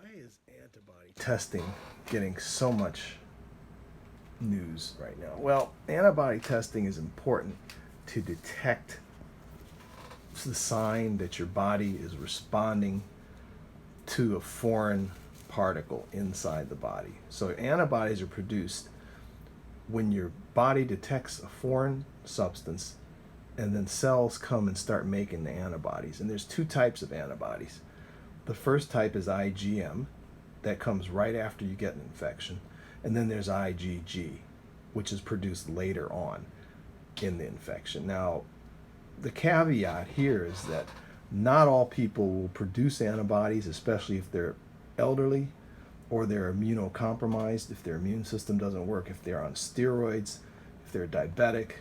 Why is antibody testing getting so much news right now? Well, antibody testing is important to detect the sign that your body is responding to a foreign particle inside the body. So antibodies are produced when your body detects a foreign substance, and then cells come and start making the antibodies. And there's two types of antibodies. The first type is IgM, that comes right after you get an infection. And then there's IgG, which is produced later on in the infection. Now, the caveat here is that not all people will produce antibodies, especially if they're elderly or they're immunocompromised, if their immune system doesn't work, if they're on steroids, if they're diabetic,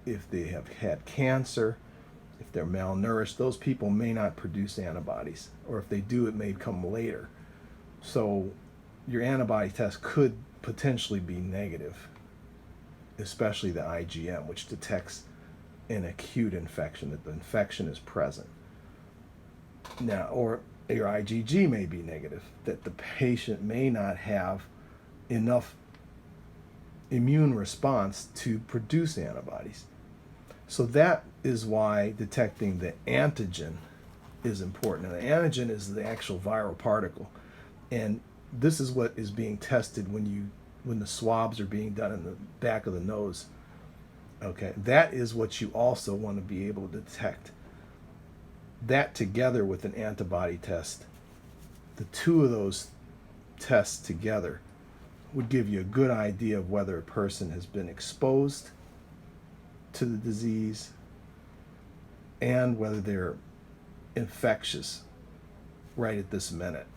if they have had cancer, if they're malnourished. Those people may not produce antibodies, or if they do, it may come later. So your antibody test could potentially be negative, especially the IgM, which detects an acute infection, that the infection is present. Now, or your IgG may be negative, that the patient may not have enough immune response to produce antibodies. So that is why detecting the antigen is important. And the antigen is the actual viral particle. And this is what is being tested when the swabs are being done in the back of the nose. Okay, that is what you also want to be able to detect. That together with an antibody test, the two of those tests together would give you a good idea of whether a person has been exposed to the disease and whether they're infectious right at this minute.